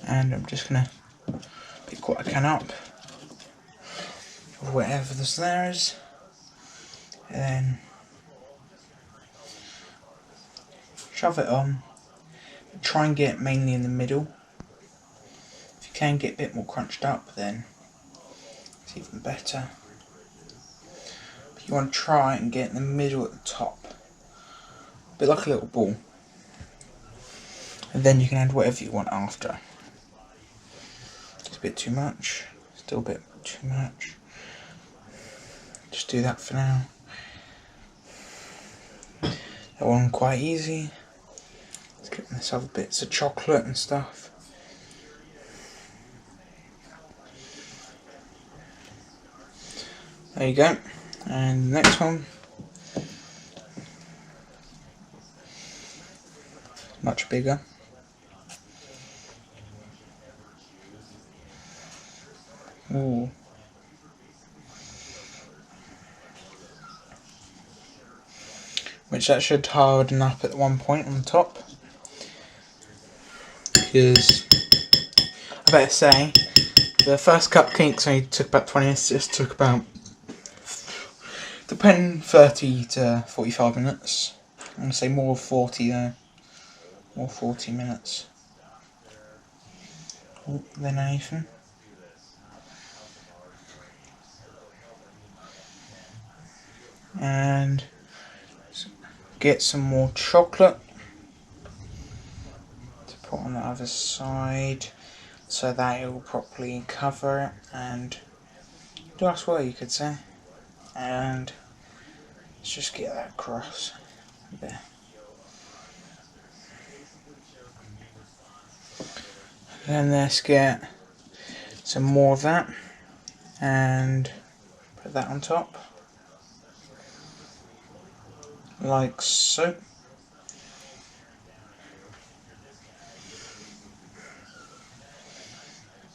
Speaker 1: And I'm just going to pick what I can up. Or whatever there is. And then shove it on. Try and get it mainly in the middle. If you can get a bit more crunched up, then it's even better. But you want to try and get in the middle at the top. A bit like a little ball. And then you can add whatever you want after. It's a bit too much. Still a bit too much. Just do that for now. That one quite easy. Let's get this other bits of chocolate and stuff. There you go. And the next one. Much bigger. Ooh. Which that should harden up at one point on the top. Because I better say, the first cupcakes only took about 20 minutes, just took about 30 to 45 minutes. I'm going to say more 40 though. More 40 minutes than anything. And get some more chocolate to put on the other side so that it will properly cover it and do as well, you could say. And let's just get that across there. Then let's get some more of that and put that on top. Like so.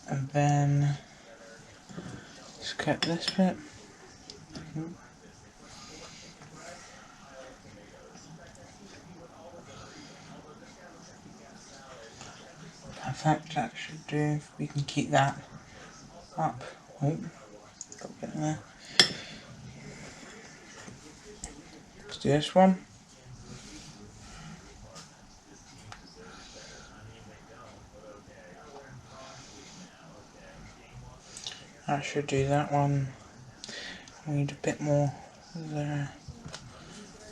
Speaker 1: And then just get this bit. Perfect, that should do. If we can keep that up. Oh, got a bit in there. Let's do this one. That should do that one. We need a bit more there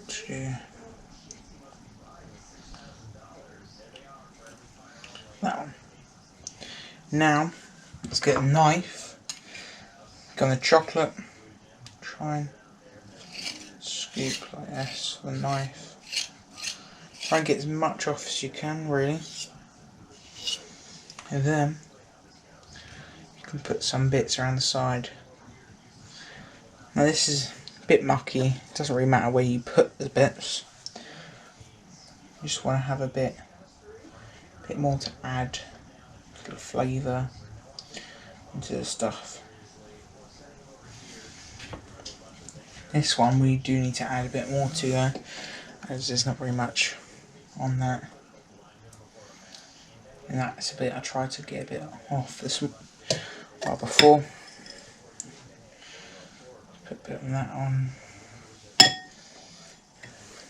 Speaker 1: to do that one. Now, let's get a knife. Go on the chocolate. Try and scoop like this with a knife. Try and get as much off as you can, really. And then you can put some bits around the side. Now this is a bit mucky. It doesn't really matter where you put the bits. You just want to have a bit more to add a little flavour into the stuff. This one we do need to add a bit more to though, as there's not very much on that. And that's a bit I tried to get a bit off this while before. Put a bit of that on.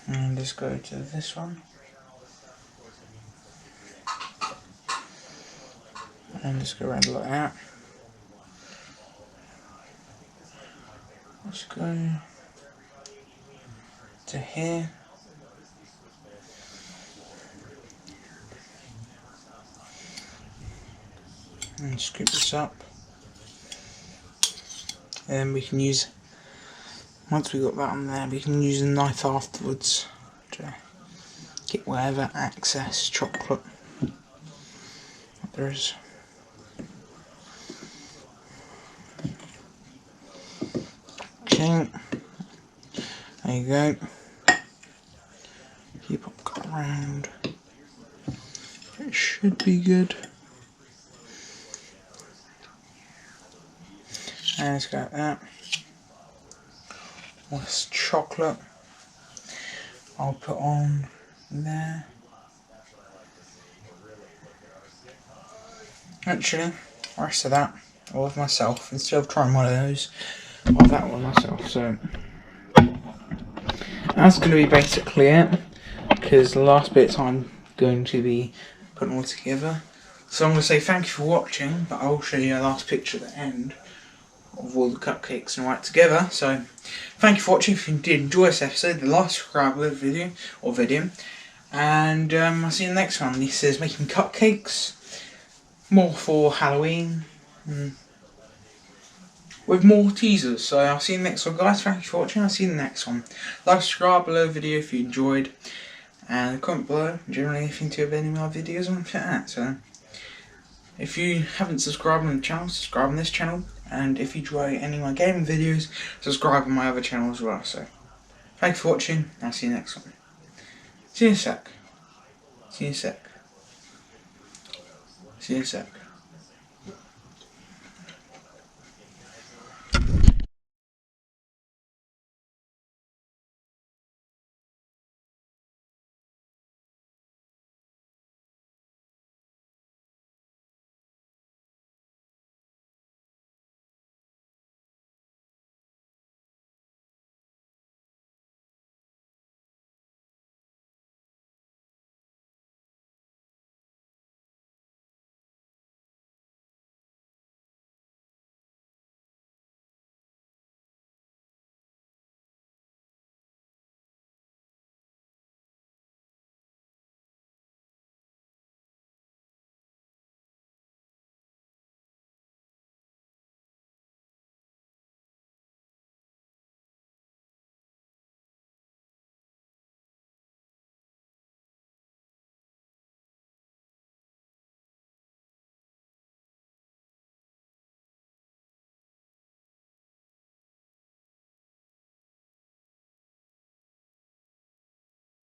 Speaker 1: And just go to this one. And just go around like that. Let's go to here. And scoop this up. And we can use, once we've got that on there, we can use a knife afterwards to get whatever excess chocolate there is. Okay, there you go. Keep on round. It should be good. And it's got that. What's chocolate? I'll put on there. Actually, the rest of that I'll have myself. Instead of trying one of those, I'll have that one myself. So that's going to be basically it, because the last bit I'm going to be putting all together. So I'm going to say thank you for watching, but I'll show you a last picture at the end of all the cupcakes and right together. So thank you for watching. If you did enjoy this episode, like, subscribe, the video, and I'll see you in the next one. This is making cupcakes, more for Halloween, with more teasers. So I'll see you in the next one, guys. Thank you for watching. I'll see you in the next one. Like, subscribe below the video if you enjoyed, and comment below generally if you think of any of my videos and like that. So if you haven't subscribed on the channel, subscribe on this channel, and if you enjoy any of my gaming videos, subscribe on my other channel as well. So thanks for watching. I'll see you next one. See you in a sec. See you in a sec. See you in a sec.